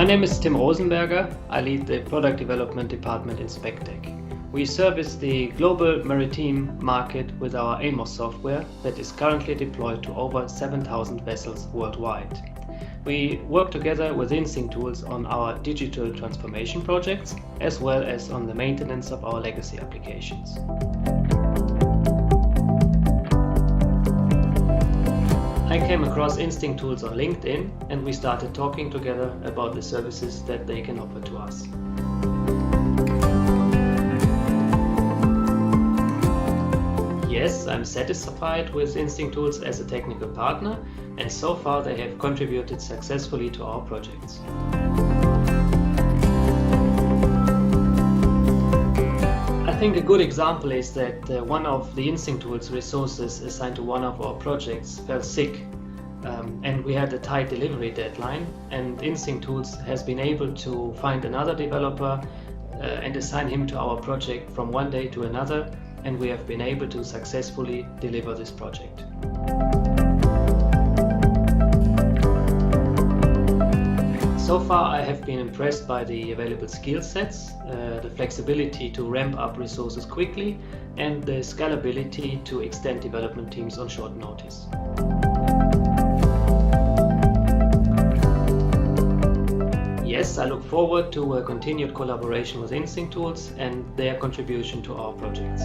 My name is Tim Rosenberger. I lead the product development department in SpecTech. We service the global maritime market with our AMOS software that is currently deployed to over 7,000 vessels worldwide. We work together with instinctools on our digital transformation projects as well as on the maintenance of our legacy applications. I came across instinctools on LinkedIn and we started talking together about the services that they can offer to us. Yes, I'm satisfied with instinctools as a technical partner, and so far they have contributed successfully to our projects. I think a good example is that one of the instinctools resources assigned to one of our projects fell sick, and we had a tight delivery deadline, and instinctools has been able to find another developer and assign him to our project from one day to another, and we have been able to successfully deliver this project. So far I have been impressed by the available skill sets, the flexibility to ramp up resources quickly, and the scalability to extend development teams on short notice. Yes, I look forward to a continued collaboration with instinctools and their contribution to our projects.